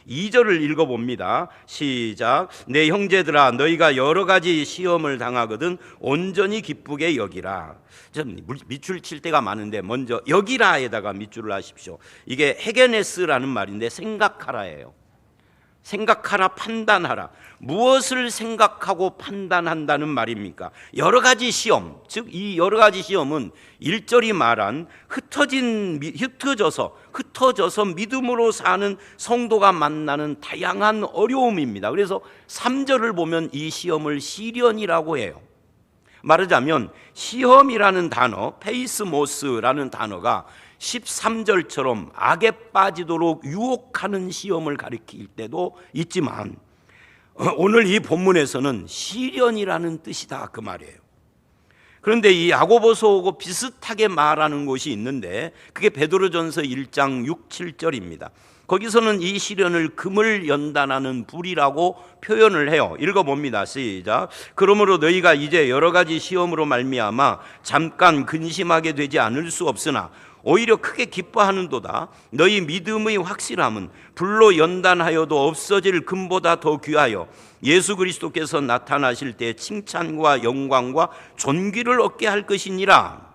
2절을 읽어봅니다. 시작. 내 형제들아 너희가 여러 가지 시험을 당하거든 온전히 기쁘게 여기라. 좀 밑줄 칠 때가 많은데 먼저 여기라에다가 밑줄을 하십시오. 이게 헤게네스라는 말인데 생각하라예요. 생각하라, 판단하라. 무엇을 생각하고 판단한다는 말입니까? 여러 가지 시험, 즉 이 여러 가지 시험은 1절이 말한 흩어져서 믿음으로 사는 성도가 만나는 다양한 어려움입니다. 그래서 3절을 보면 이 시험을 시련이라고 해요. 말하자면 시험이라는 단어, 페이스모스라는 단어가 13절처럼 악에 빠지도록 유혹하는 시험을 가리킬 때도 있지만 오늘 이 본문에서는 시련이라는 뜻이다 그 말이에요. 그런데 이 야고보서하고 비슷하게 말하는 곳이 있는데 그게 베드로전서 1장 6, 7절입니다. 거기서는 이 시련을 금을 연단하는 불이라고 표현을 해요. 읽어봅니다. 시작. 그러므로 너희가 이제 여러 가지 시험으로 말미암아 잠깐 근심하게 되지 않을 수 없으나 오히려 크게 기뻐하는도다. 너희 믿음의 확실함은 불로 연단하여도 없어질 금보다 더 귀하여 예수 그리스도께서 나타나실 때 칭찬과 영광과 존귀를 얻게 할 것이니라.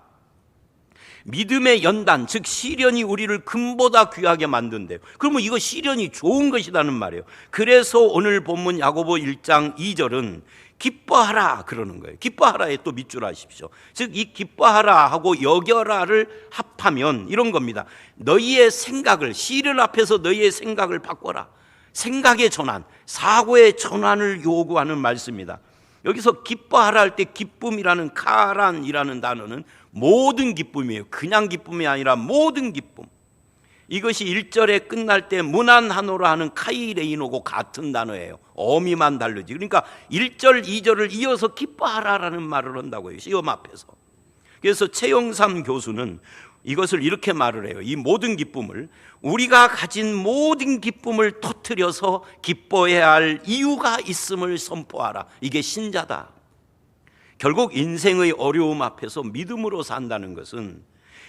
믿음의 연단, 즉 시련이 우리를 금보다 귀하게 만든대요. 그러면 이거 시련이 좋은 것이라는 말이에요. 그래서 오늘 본문 야고보 1장 2절은 기뻐하라 그러는 거예요. 기뻐하라에 또 밑줄 하십시오. 즉 이 기뻐하라 하고 여겨라를 합하면 이런 겁니다. 너희의 생각을, 시련 앞에서 너희의 생각을 바꿔라. 생각의 전환, 사고의 전환을 요구하는 말씀입니다. 여기서 기뻐하라 할 때 기쁨이라는 카란이라는 단어는 모든 기쁨이에요. 그냥 기쁨이 아니라 모든 기쁨. 이것이 1절에 끝날 때 무난하노라 하는 카이레이노고 같은 단어예요. 어미만 다르지. 그러니까 1절, 2절을 이어서 기뻐하라라는 말을 한다고요. 시험 앞에서. 그래서 최영삼 교수는 이것을 이렇게 말을 해요. 이 모든 기쁨을, 우리가 가진 모든 기쁨을 터뜨려서 기뻐해야 할 이유가 있음을 선포하라. 이게 신자다. 결국 인생의 어려움 앞에서 믿음으로 산다는 것은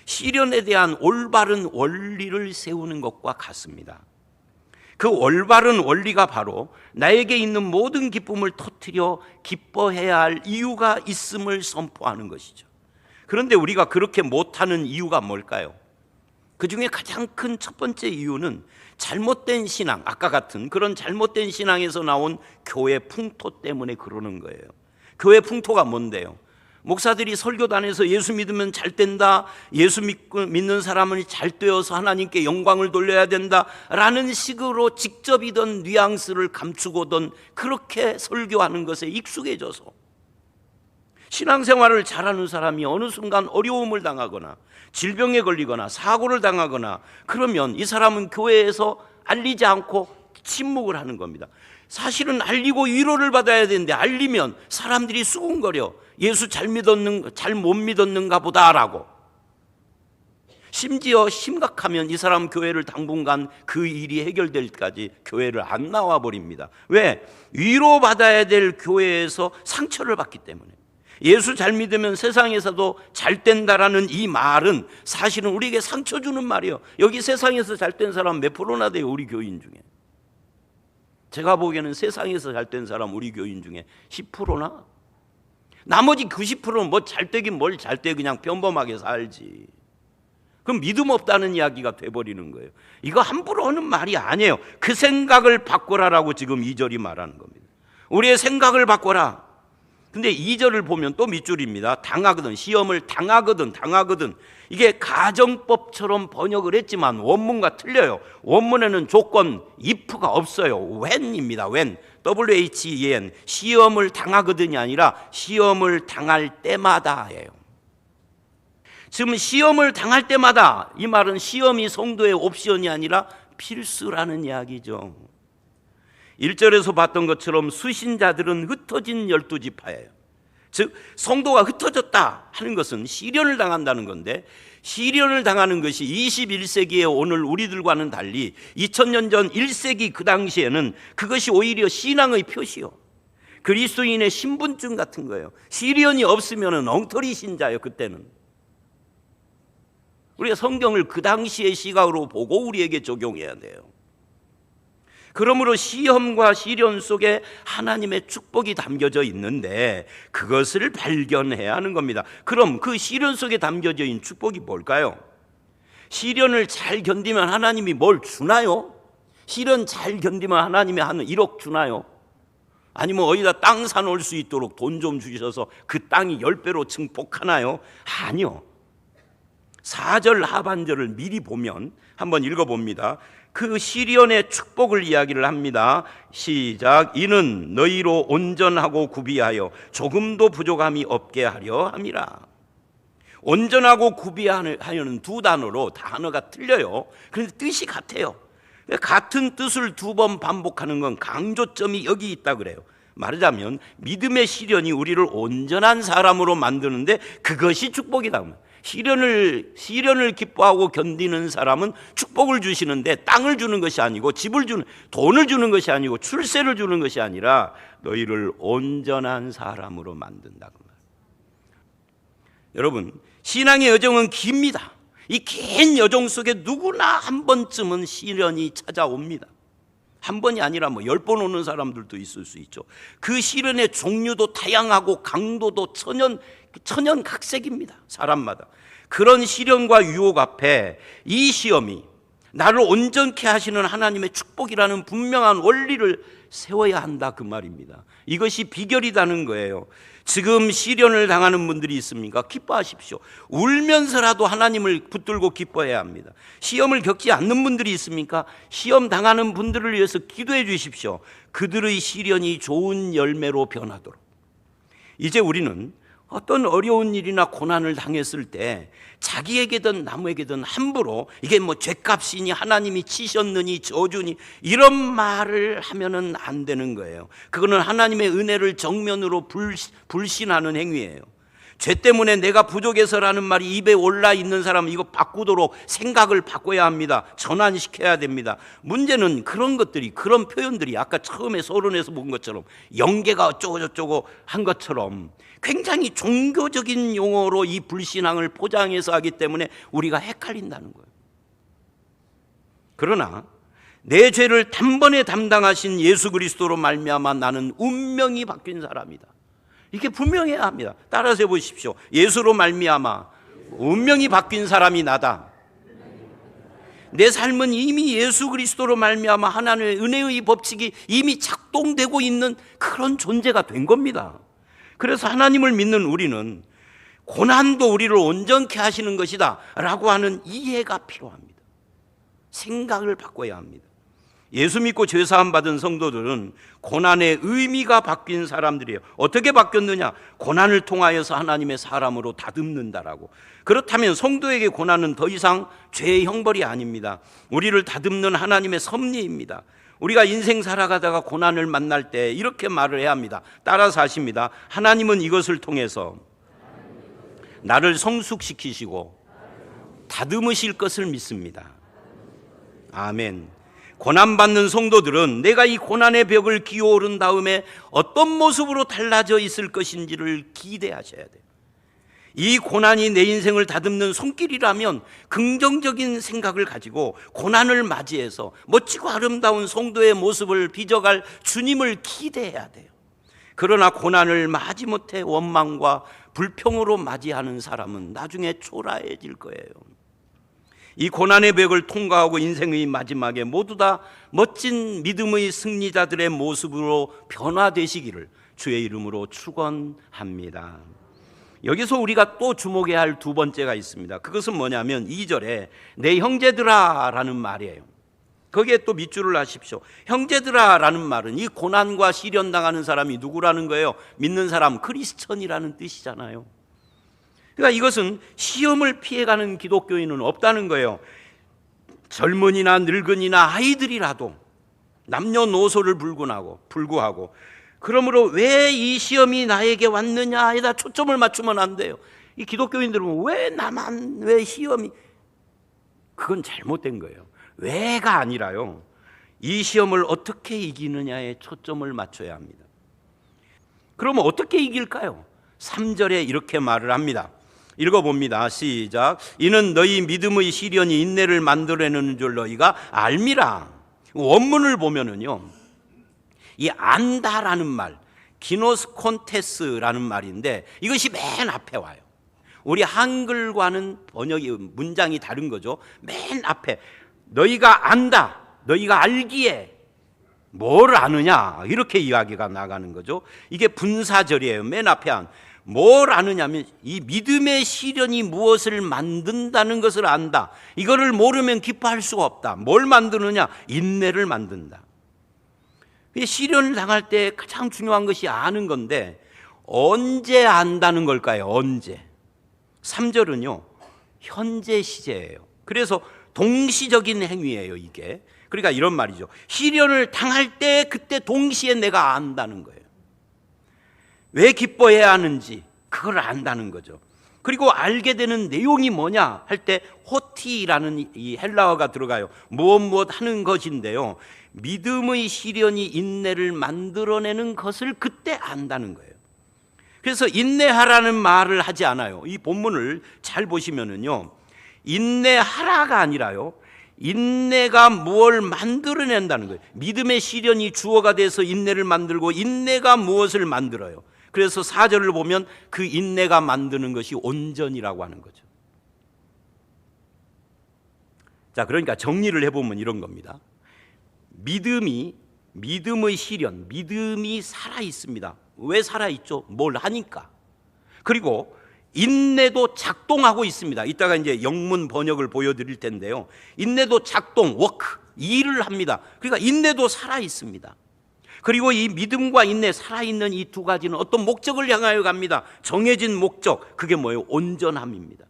시련에 대한 올바른 원리를 세우는 것과 같습니다. 그 올바른 원리가 바로 나에게 있는 모든 기쁨을 터뜨려 기뻐해야 할 이유가 있음을 선포하는 것이죠. 그런데 우리가 그렇게 못하는 이유가 뭘까요? 그 중에 가장 큰 첫 번째 이유는 잘못된 신앙, 아까 같은 그런 잘못된 신앙에서 나온 교회 풍토 때문에 그러는 거예요. 교회 풍토가 뭔데요? 목사들이 설교단에서 예수 믿으면 잘 된다, 예수 믿는 사람은 잘 되어서 하나님께 영광을 돌려야 된다라는 식으로 직접이든 뉘앙스를 감추고든 그렇게 설교하는 것에 익숙해져서 신앙생활을 잘하는 사람이 어느 순간 어려움을 당하거나 질병에 걸리거나 사고를 당하거나 그러면 이 사람은 교회에서 알리지 않고 침묵을 하는 겁니다. 사실은 알리고 위로를 받아야 되는데 알리면 사람들이 수군거려. 예수 잘 못 믿었는가 보다라고. 심지어 심각하면 이 사람 교회를 당분간 그 일이 해결될 때까지 교회를 안 나와 버립니다. 왜? 위로받아야 될 교회에서 상처를 받기 때문에. 예수 잘 믿으면 세상에서도 잘 된다라는 이 말은 사실은 우리에게 상처 주는 말이에요. 여기 세상에서 잘 된 사람 몇 프로나 돼요? 우리 교인 중에. 제가 보기에는 세상에서 잘 된 사람 우리 교인 중에 10%나? 나머지 90%는 뭐 잘 되긴 뭘 잘 돼, 그냥 평범하게 살지. 그럼 믿음 없다는 이야기가 돼버리는 거예요. 이거 함부로 하는 말이 아니에요. 그 생각을 바꿔라라고 지금 2절이 말하는 겁니다. 우리의 생각을 바꿔라. 근데 2절을 보면 또 밑줄입니다. 당하거든, 시험을 당하거든. 이게 가정법처럼 번역을 했지만 원문과 틀려요. 원문에는 조건 if가 없어요. when입니다. when, when. 시험을 당하거든이 아니라 시험을 당할 때마다예요. 지금 시험을 당할 때마다, 이 말은 시험이 성도의 옵션이 아니라 필수라는 이야기죠. 1절에서 봤던 것처럼 수신자들은 흩어진 12지파예요. 즉 성도가 흩어졌다 하는 것은 시련을 당한다는 건데, 시련을 당하는 것이 21세기의 오늘 우리들과는 달리 2000년 전 1세기 그 당시에는 그것이 오히려 신앙의 표시요, 그리스도인의 신분증 같은 거예요. 시련이 없으면 엉터리 신자예요. 그때는 우리가 성경을 그 당시의 시각으로 보고 우리에게 적용해야 돼요. 그러므로 시험과 시련 속에 하나님의 축복이 담겨져 있는데 그것을 발견해야 하는 겁니다. 그럼 그 시련 속에 담겨져 있는 축복이 뭘까요? 시련을 잘 견디면 하나님이 뭘 주나요? 시련 잘 견디면 하나님이 한 1억 주나요? 아니면 어디다 땅 사놓을 수 있도록 돈 좀 주셔서 그 땅이 10배로 증폭하나요? 아니요. 4절 하반절을 미리 보면 한번 읽어봅니다. 그 시련의 축복을 이야기를 합니다. 시작. 이는 너희로 온전하고 구비하여 조금도 부족함이 없게 하려 함이라. 온전하고 구비하여는 두 단어로 단어가 틀려요. 그런데 뜻이 같아요. 같은 뜻을 2번 반복하는 건 강조점이 여기 있다 그래요. 말하자면 믿음의 시련이 우리를 온전한 사람으로 만드는데 그것이 축복이다. 시련을 기뻐하고 견디는 사람은 축복을 주시는데 땅을 주는 것이 아니고 돈을 주는 것이 아니고 출세를 주는 것이 아니라 너희를 온전한 사람으로 만든다. 여러분, 신앙의 여정은 깁니다. 이 긴 여정 속에 누구나 한 번쯤은 시련이 찾아옵니다. 한 번이 아니라 10번 오는 사람들도 있을 수 있죠. 그 시련의 종류도 다양하고 강도도 천연각색입니다. 사람마다. 그런 시련과 유혹 앞에 이 시험이 나를 온전케 하시는 하나님의 축복이라는 분명한 원리를 세워야 한다 그 말입니다. 이것이 비결이라는 거예요. 지금 시련을 당하는 분들이 있습니까? 기뻐하십시오. 울면서라도 하나님을 붙들고 기뻐해야 합니다. 시험을 겪지 않는 분들이 있습니까? 시험 당하는 분들을 위해서 기도해 주십시오. 그들의 시련이 좋은 열매로 변하도록. 이제 우리는 어떤 어려운 일이나 고난을 당했을 때 자기에게든 남에게든 함부로 이게 죄값이니 하나님이 치셨느니 저주니 이런 말을 하면은 안 되는 거예요. 그거는 하나님의 은혜를 정면으로 불신하는 행위예요. 죄 때문에 내가 부족해서라는 말이 입에 올라 있는 사람은 이거 바꾸도록 생각을 바꿔야 합니다. 전환시켜야 됩니다. 문제는 그런 것들이, 그런 표현들이 아까 처음에 서론에서 본 것처럼 영계가 어쩌고저쩌고 한 것처럼 굉장히 종교적인 용어로 이 불신앙을 포장해서 하기 때문에 우리가 헷갈린다는 거예요. 그러나 내 죄를 단번에 담당하신 예수 그리스도로 말미암아 나는 운명이 바뀐 사람이다. 이렇게 분명해야 합니다. 따라서 해보십시오. 예수로 말미암아 운명이 바뀐 사람이 나다. 내 삶은 이미 예수 그리스도로 말미암아 하나님의 은혜의 법칙이 이미 작동되고 있는 그런 존재가 된 겁니다. 그래서 하나님을 믿는 우리는 고난도 우리를 온전케 하시는 것이다 라고 하는 이해가 필요합니다. 생각을 바꿔야 합니다. 예수 믿고 죄사함 받은 성도들은 고난의 의미가 바뀐 사람들이에요. 어떻게 바뀌었느냐? 고난을 통하여서 하나님의 사람으로 다듬는다라고. 그렇다면 성도에게 고난은 더 이상 죄의 형벌이 아닙니다. 우리를 다듬는 하나님의 섭리입니다. 우리가 인생 살아가다가 고난을 만날 때 이렇게 말을 해야 합니다. 따라서 하십니다. 하나님은 이것을 통해서 나를 성숙시키시고 다듬으실 것을 믿습니다. 아멘. 고난받는 성도들은 내가 이 고난의 벽을 기어오른 다음에 어떤 모습으로 달라져 있을 것인지를 기대하셔야 돼요. 이 고난이 내 인생을 다듬는 손길이라면 긍정적인 생각을 가지고 고난을 맞이해서 멋지고 아름다운 성도의 모습을 빚어갈 주님을 기대해야 돼요. 그러나 고난을 마지못해 원망과 불평으로 맞이하는 사람은 나중에 초라해질 거예요. 이 고난의 벽을 통과하고 인생의 마지막에 모두 다 멋진 믿음의 승리자들의 모습으로 변화되시기를 주의 이름으로 축원합니다. 여기서 우리가 또 주목해야 할 두 번째가 있습니다. 그것은 뭐냐면 2절에 내 형제들아 라는 말이에요. 거기에 또 밑줄을 하십시오. 형제들아 라는 말은 이 고난과 시련 당하는 사람이 누구라는 거예요? 믿는 사람, 크리스천이라는 뜻이잖아요. 그러니까 이것은 시험을 피해가는 기독교인은 없다는 거예요. 젊은이나 늙은이나 아이들이라도 남녀노소를 불구하고 그러므로 왜 이 시험이 나에게 왔느냐에다 초점을 맞추면 안 돼요. 이 기독교인들은 왜 시험이, 그건 잘못된 거예요. 왜가 아니라요, 이 시험을 어떻게 이기느냐에 초점을 맞춰야 합니다. 그러면 어떻게 이길까요? 3절에 이렇게 말을 합니다. 읽어봅니다. 시작. 이는 너희 믿음의 시련이 인내를 만들어내는 줄 너희가 알미라. 원문을 보면은요, 이 안다라는 말, 기노스콘테스라는 말인데 이것이 맨 앞에 와요. 우리 한글과는 번역이 문장이 다른 거죠. 맨 앞에 너희가 안다, 너희가 알기에 뭘 아느냐, 이렇게 이야기가 나가는 거죠. 이게 분사절이에요. 맨 앞에 뭘 아느냐면 이 믿음의 시련이 무엇을 만든다는 것을 안다. 이거를 모르면 기뻐할 수가 없다. 뭘 만드느냐? 인내를 만든다. 시련을 당할 때 가장 중요한 것이 아는 건데 언제 안다는 걸까요? 언제? 3절은요 현재 시제예요. 그래서 동시적인 행위예요 이게. 그러니까 이런 말이죠. 시련을 당할 때 그때 동시에 내가 안다는 거예요. 왜 기뻐해야 하는지 그걸 안다는 거죠. 그리고 알게 되는 내용이 뭐냐 할 때 호티라는 이 헬라어가 들어가요. 무엇 하는 것인데요, 믿음의 시련이 인내를 만들어내는 것을 그때 안다는 거예요. 그래서 인내하라는 말을 하지 않아요. 이 본문을 잘 보시면은요, 인내하라가 아니라요, 인내가 무엇을 만들어낸다는 거예요. 믿음의 시련이 주어가 돼서 인내를 만들고 인내가 무엇을 만들어요. 그래서 4절을 보면 그 인내가 만드는 것이 온전이라고 하는 거죠. 자, 그러니까 정리를 해보면 이런 겁니다. 믿음의 시련, 믿음이 살아있습니다. 왜 살아있죠? 뭘 하니까. 그리고 인내도 작동하고 있습니다. 이따가 이제 영문 번역을 보여드릴 텐데요, 인내도 작동, 워크, 일을 합니다. 그러니까 인내도 살아있습니다. 그리고 이 믿음과 인내, 살아있는 이 두 가지는 어떤 목적을 향하여 갑니다. 정해진 목적, 그게 뭐예요? 온전함입니다.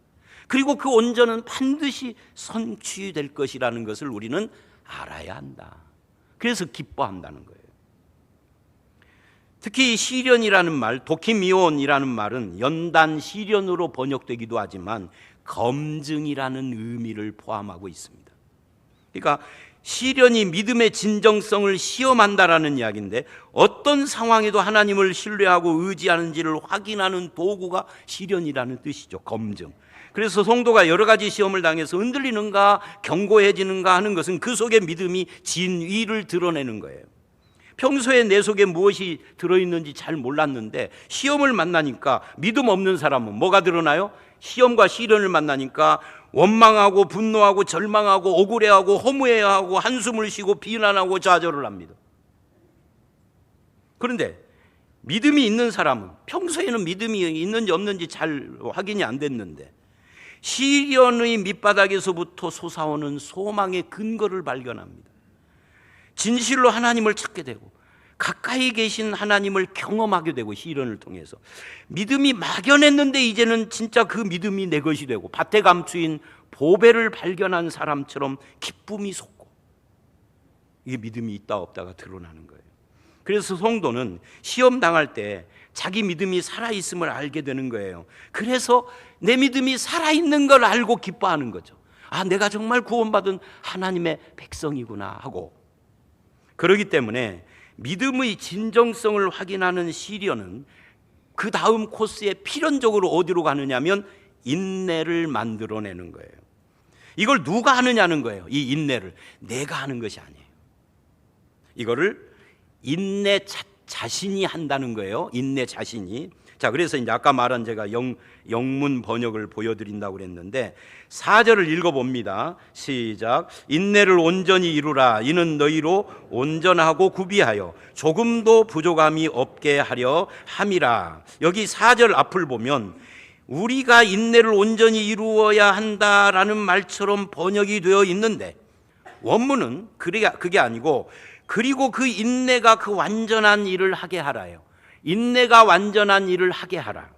그리고 그 온전은 반드시 성취될 것이라는 것을 우리는 알아야 한다. 그래서 기뻐한다는 거예요. 특히 시련이라는 말, 도키미온이라는 말은 연단 시련으로 번역되기도 하지만 검증이라는 의미를 포함하고 있습니다. 그러니까 시련이 믿음의 진정성을 시험한다라는 이야기인데, 어떤 상황에도 하나님을 신뢰하고 의지하는지를 확인하는 도구가 시련이라는 뜻이죠. 검증. 그래서 성도가 여러 가지 시험을 당해서 흔들리는가 견고해지는가 하는 것은 그 속에 믿음이 진위를 드러내는 거예요. 평소에 내 속에 무엇이 들어있는지 잘 몰랐는데 시험을 만나니까, 믿음 없는 사람은 뭐가 드러나요? 시험과 시련을 만나니까 원망하고 분노하고 절망하고 억울해하고 허무해하고 한숨을 쉬고 비난하고 좌절을 합니다. 그런데 믿음이 있는 사람은 평소에는 믿음이 있는지 없는지 잘 확인이 안 됐는데 시련의 밑바닥에서부터 솟아오는 소망의 근거를 발견합니다. 진실로 하나님을 찾게 되고 가까이 계신 하나님을 경험하게 되고, 시련을 통해서 믿음이 막연했는데 이제는 진짜 그 믿음이 내 것이 되고 밭에 감추인 보배를 발견한 사람처럼 기쁨이 솟고, 이게 믿음이 있다 없다가 드러나는 거예요. 그래서 성도는 시험 당할 때 자기 믿음이 살아있음을 알게 되는 거예요. 그래서 내 믿음이 살아있는 걸 알고 기뻐하는 거죠. 아, 내가 정말 구원받은 하나님의 백성이구나 하고. 그렇기 때문에 믿음의 진정성을 확인하는 시련은 그 다음 코스에 필연적으로 어디로 가느냐면 인내를 만들어내는 거예요. 이걸 누가 하느냐는 거예요. 이 인내를 내가 하는 것이 아니에요. 이거를 인내 자신이 한다는 거예요. 인내 자신이. 자, 그래서 이제 아까 말한 제가 영문 번역을 보여드린다고 그랬는데 4절을 읽어봅니다. 시작. 인내를 온전히 이루라. 이는 너희로 온전하고 구비하여 조금도 부족함이 없게 하려 함이라. 여기 4절 앞을 보면 우리가 인내를 온전히 이루어야 한다라는 말처럼 번역이 되어 있는데, 원문은 그게 아니고 그리고 그 인내가 그 완전한 일을 하게 하라요. 인내가 완전한 일을 하게 하라.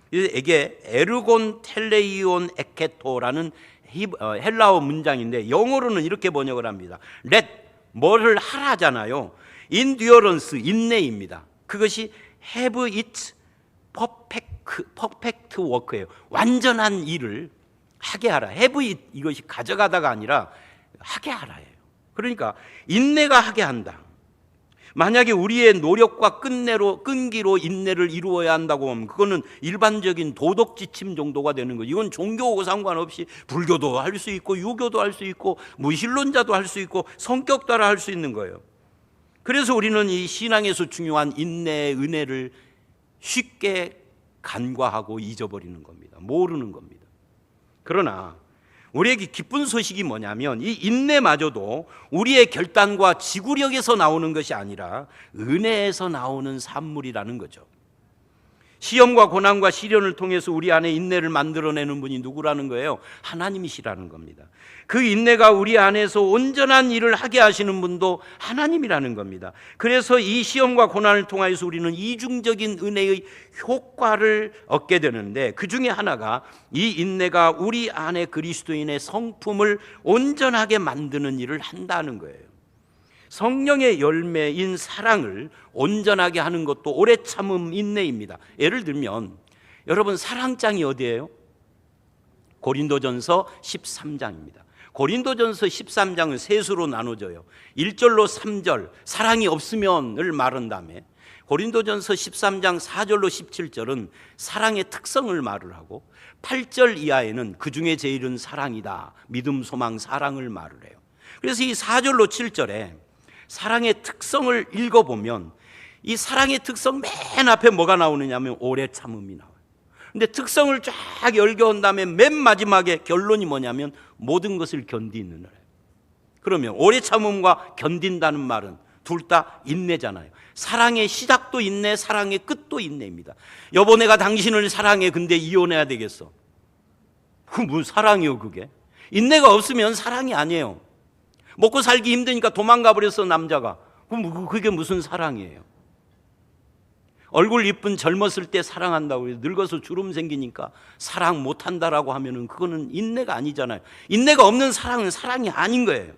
이게 에르곤 텔레이온 에케토라는 헬라어 문장인데 영어로는 이렇게 번역을 합니다. let, 뭐를 하라잖아요. endurance, 인내입니다. 그것이 have it perfect work예요. 완전한 일을 하게 하라. have it, 이것이 가져가다가 아니라 하게 하라예요. 그러니까 인내가 하게 한다. 만약에 우리의 노력과 끈기로 인내를 이루어야 한다고 하면 그거는 일반적인 도덕 지침 정도가 되는 거죠. 이건 종교하고 상관없이 불교도 할 수 있고 유교도 할 수 있고 무신론자도 할 수 있고 성격 따라 할 수 있는 거예요. 그래서 우리는 이 신앙에서 중요한 인내의 은혜를 쉽게 간과하고 잊어버리는 겁니다. 모르는 겁니다. 그러나 우리에게 기쁜 소식이 뭐냐면 이 인내마저도 우리의 결단과 지구력에서 나오는 것이 아니라 은혜에서 나오는 산물이라는 거죠. 시험과 고난과 시련을 통해서 우리 안에 인내를 만들어내는 분이 누구라는 거예요? 하나님이시라는 겁니다. 그 인내가 우리 안에서 온전한 일을 하게 하시는 분도 하나님이라는 겁니다. 그래서 이 시험과 고난을 통해서 우리는 이중적인 은혜의 효과를 얻게 되는데 그 중에 하나가 이 인내가 우리 안에 그리스도인의 성품을 온전하게 만드는 일을 한다는 거예요. 성령의 열매인 사랑을 온전하게 하는 것도 오래 참음 인내입니다. 예를 들면 여러분 사랑장이 어디예요? 고린도전서 13장입니다. 고린도전서 13장은 세 수로 나눠져요. 1절로 3절 사랑이 없으면을 말한 다음에 고린도전서 13장 4절로 17절은 사랑의 특성을 말을 하고 8절 이하에는 그 중에 제일은 사랑이다. 믿음, 소망, 사랑을 말을 해요. 그래서 이 4절로 7절에 사랑의 특성을 읽어보면 이 사랑의 특성 맨 앞에 뭐가 나오느냐면 오래 참음이 나와요. 근데 특성을 쫙 열겨온 다음에 맨 마지막에 결론이 뭐냐면 모든 것을 견디는 거예요. 그러면 오래 참음과 견딘다는 말은 둘 다 인내잖아요. 사랑의 시작도 인내, 사랑의 끝도 인내입니다. 여보 내가 당신을 사랑해. 근데 이혼해야 되겠어. 그 무슨 사랑이요 그게? 인내가 없으면 사랑이 아니에요. 먹고 살기 힘드니까 도망가 버렸어 남자가. 그럼 그게 무슨 사랑이에요? 얼굴 이쁜 젊었을 때 사랑한다고 해서 늙어서 주름 생기니까 사랑 못한다라고 하면은 그거는 인내가 아니잖아요. 인내가 없는 사랑은 사랑이 아닌 거예요.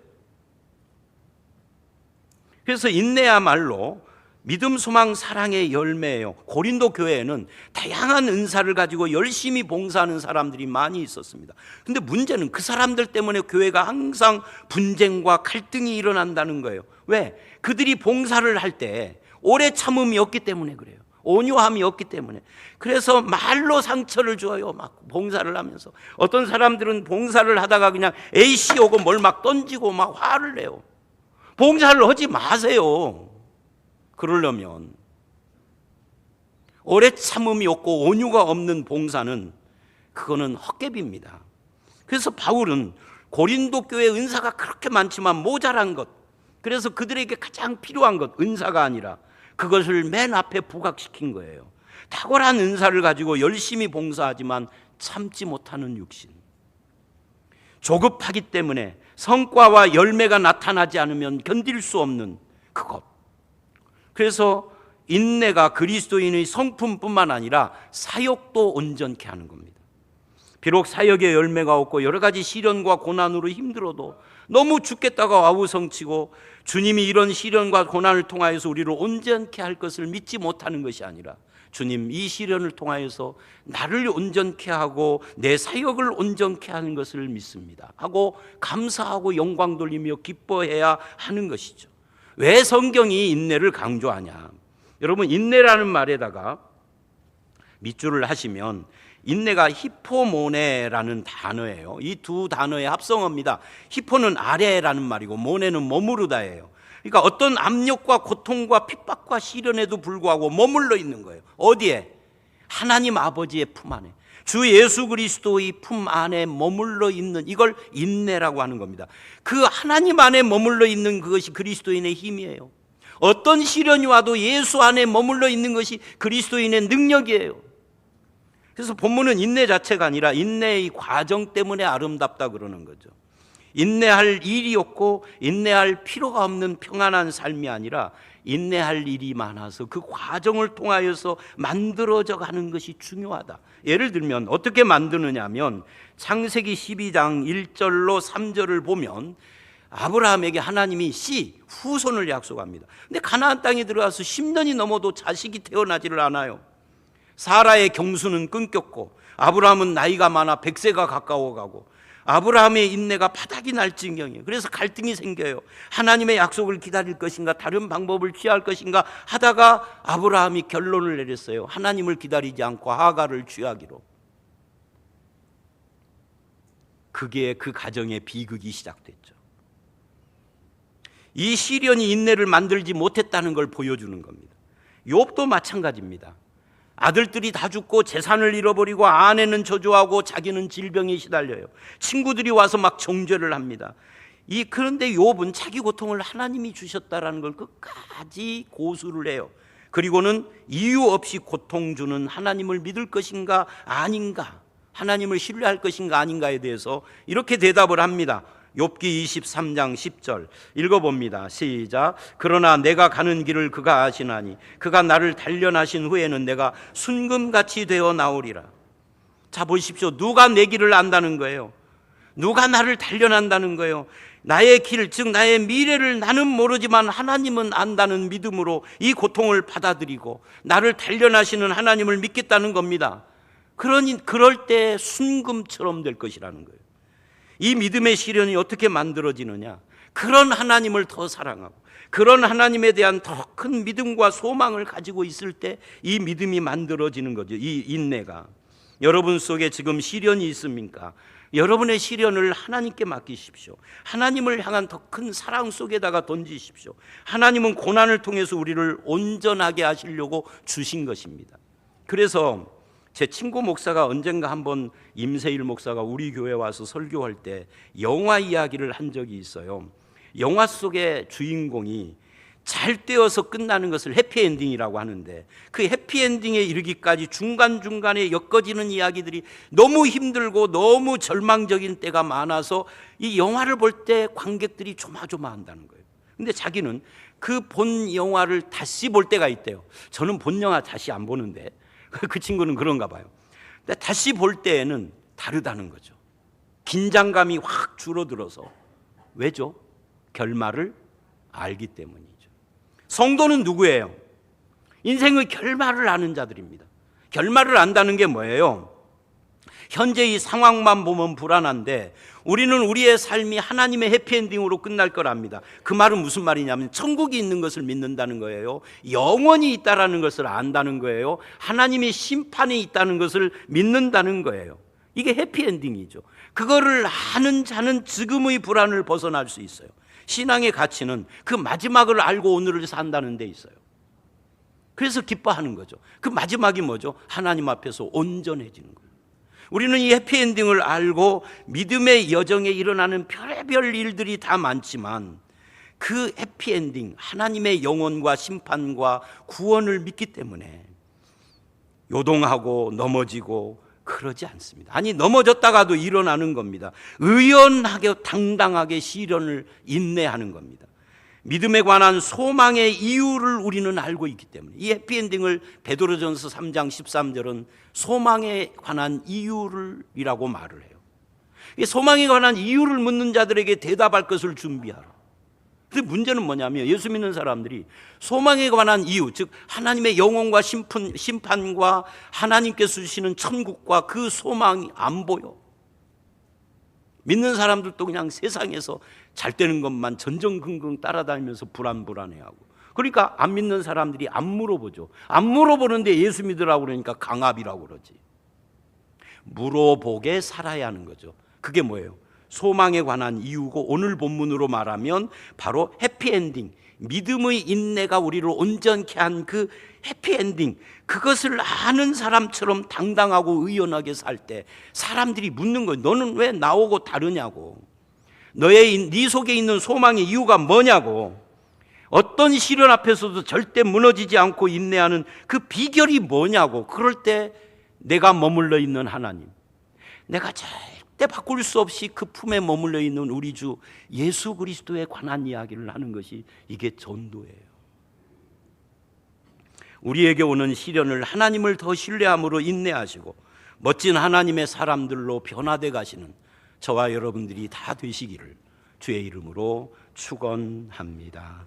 그래서 인내야말로 믿음, 소망, 사랑의 열매예요. 고린도 교회에는 다양한 은사를 가지고 열심히 봉사하는 사람들이 많이 있었습니다. 근데 문제는 그 사람들 때문에 교회가 항상 분쟁과 갈등이 일어난다는 거예요. 왜? 그들이 봉사를 할 때 오래 참음이 없기 때문에 그래요. 온유함이 없기 때문에. 그래서 말로 상처를 줘요. 막 봉사를 하면서. 어떤 사람들은 봉사를 하다가 그냥 A씨 오고 뭘 막 던지고 막 화를 내요. 봉사를 하지 마세요. 그러려면 오래 참음이 없고 온유가 없는 봉사는 그거는 헛개비입니다. 그래서 바울은 고린도 교회 은사가 그렇게 많지만 모자란 것, 그래서 그들에게 가장 필요한 것, 은사가 아니라 그것을 맨 앞에 부각시킨 거예요. 탁월한 은사를 가지고 열심히 봉사하지만 참지 못하는 육신, 조급하기 때문에 성과와 열매가 나타나지 않으면 견딜 수 없는 그것. 그래서 인내가 그리스도인의 성품뿐만 아니라 사역도 온전케 하는 겁니다. 비록 사역의 열매가 없고 여러 가지 시련과 고난으로 힘들어도 너무 죽겠다가 아우성치고 주님이 이런 시련과 고난을 통하여서 우리를 온전케 할 것을 믿지 못하는 것이 아니라 주님 이 시련을 통하여서 나를 온전케 하고 내 사역을 온전케 하는 것을 믿습니다 하고 감사하고 영광 돌리며 기뻐해야 하는 것이죠. 왜 성경이 인내를 강조하냐? 여러분 인내라는 말에다가 밑줄을 하시면 인내가 히포모네라는 단어예요. 이 두 단어의 합성어입니다. 히포는 아래라는 말이고 모네는 머무르다예요. 그러니까 어떤 압력과 고통과 핍박과 시련에도 불구하고 머물러 있는 거예요. 어디에? 하나님 아버지의 품 안에, 주 예수 그리스도의 품 안에 머물러 있는, 이걸 인내라고 하는 겁니다. 그 하나님 안에 머물러 있는 그것이 그리스도인의 힘이에요. 어떤 시련이 와도 예수 안에 머물러 있는 것이 그리스도인의 능력이에요. 그래서 본문은 인내 자체가 아니라 인내의 과정 때문에 아름답다 그러는 거죠. 인내할 일이 없고 인내할 필요가 없는 평안한 삶이 아니라 인내할 일이 많아서 그 과정을 통하여서 만들어져 가는 것이 중요하다. 예를 들면 어떻게 만드느냐 하면 창세기 12장 1절로 3절을 보면 아브라함에게 하나님이 후손을 약속합니다. 근데 가나안 땅에 들어가서 10년이 넘어도 자식이 태어나지를 않아요. 사라의 경수는 끊겼고 아브라함은 나이가 많아 100세가 가까워가고 아브라함의 인내가 바닥이 날 지경이에요. 그래서 갈등이 생겨요. 하나님의 약속을 기다릴 것인가 다른 방법을 취할 것인가 하다가 아브라함이 결론을 내렸어요. 하나님을 기다리지 않고 하갈을 취하기로. 그게 그 가정의 비극이 시작됐죠. 이 시련이 인내를 만들지 못했다는 걸 보여주는 겁니다. 욥도 마찬가지입니다. 아들들이 다 죽고 재산을 잃어버리고 아내는 저주하고 자기는 질병에 시달려요. 친구들이 와서 막 정죄를 합니다. 그런데 욥은 자기 고통을 하나님이 주셨다라는 걸 끝까지 고수를 해요. 그리고는 이유 없이 고통 주는 하나님을 믿을 것인가 아닌가, 하나님을 신뢰할 것인가 아닌가에 대해서 이렇게 대답을 합니다. 욥기 23장 10절 읽어봅니다. 시작. 그러나 내가 가는 길을 그가 아시나니 그가 나를 단련하신 후에는 내가 순금같이 되어 나오리라. 자, 보십시오. 누가 내 길을 안다는 거예요? 누가 나를 단련한다는 거예요? 나의 길, 즉 나의 미래를 나는 모르지만 하나님은 안다는 믿음으로 이 고통을 받아들이고 나를 단련하시는 하나님을 믿겠다는 겁니다. 그럴 때 순금처럼 될 것이라는 거예요. 이 믿음의 시련이 어떻게 만들어지느냐? 그런 하나님을 더 사랑하고 그런 하나님에 대한 더 큰 믿음과 소망을 가지고 있을 때 이 믿음이 만들어지는 거죠. 이 인내가. 여러분 속에 지금 시련이 있습니까? 여러분의 시련을 하나님께 맡기십시오. 하나님을 향한 더 큰 사랑 속에다가 던지십시오. 하나님은 고난을 통해서 우리를 온전하게 하시려고 주신 것입니다. 그래서 제 친구 목사가 언젠가 한번 임세일 목사가 우리 교회 와서 설교할 때 영화 이야기를 한 적이 있어요. 영화 속의 주인공이 잘 되어서 끝나는 것을 해피엔딩이라고 하는데 그 해피엔딩에 이르기까지 중간중간에 엮어지는 이야기들이 너무 힘들고 너무 절망적인 때가 많아서 이 영화를 볼 때 관객들이 조마조마한다는 거예요. 근데 자기는 그 본 영화를 다시 볼 때가 있대요. 저는 본 영화 다시 안 보는데 그 친구는 그런가 봐요. 근데 다시 볼 때에는 다르다는 거죠. 긴장감이 확 줄어들어서. 왜죠? 결말을 알기 때문이죠. 성도는 누구예요? 인생의 결말을 아는 자들입니다. 결말을 안다는 게 뭐예요? 현재 이 상황만 보면 불안한데 우리는 우리의 삶이 하나님의 해피엔딩으로 끝날 거랍니다. 그 말은 무슨 말이냐면 천국이 있는 것을 믿는다는 거예요. 영원히 있다라는 것을 안다는 거예요. 하나님의 심판이 있다는 것을 믿는다는 거예요. 이게 해피엔딩이죠. 그거를 아는 자는 지금의 불안을 벗어날 수 있어요. 신앙의 가치는 그 마지막을 알고 오늘을 산다는 데 있어요. 그래서 기뻐하는 거죠. 그 마지막이 뭐죠? 하나님 앞에서 온전해지는 거예요. 우리는 이 해피엔딩을 알고 믿음의 여정에 일어나는 별의별 일들이 다 많지만 그 해피엔딩, 하나님의 영원과 심판과 구원을 믿기 때문에 요동하고 넘어지고 그러지 않습니다. 아니, 넘어졌다가도 일어나는 겁니다. 의연하게 당당하게 시련을 인내하는 겁니다. 믿음에 관한 소망의 이유를 우리는 알고 있기 때문에 이 해피엔딩을 베드로전서 3장 13절은 소망에 관한 이유를이라고 말을 해요. 이 소망에 관한 이유를 묻는 자들에게 대답할 것을 준비하라. 근데 문제는 뭐냐면 예수 믿는 사람들이 소망에 관한 이유, 즉 하나님의 영원과 심판과 하나님께서 주시는 천국과 그 소망이 안 보여. 믿는 사람들도 그냥 세상에서 잘 되는 것만 전전긍긍 따라다니면서 불안해하고. 그러니까 안 믿는 사람들이 안 물어보죠. 안 물어보는데 예수 믿으라고 그러니까 강압이라고 그러지. 물어보게 살아야 하는 거죠. 그게 뭐예요? 소망에 관한 이유고 오늘 본문으로 말하면 바로 해피엔딩, 믿음의 인내가 우리를 온전케 한 그 해피엔딩, 그것을 아는 사람처럼 당당하고 의연하게 살 때 사람들이 묻는 거예요. 너는 왜 나하고 다르냐고. 네 속에 있는 소망의 이유가 뭐냐고. 어떤 시련 앞에서도 절대 무너지지 않고 인내하는 그 비결이 뭐냐고. 그럴 때 내가 머물러 있는 하나님, 내가 절대 바꿀 수 없이 그 품에 머물러 있는 우리 주 예수 그리스도에 관한 이야기를 하는 것이 이게 전도예요. 우리에게 오는 시련을 하나님을 더 신뢰함으로 인내하시고 멋진 하나님의 사람들로 변화돼 가시는 저와 여러분들이 다 되시기를 주의 이름으로 축원합니다.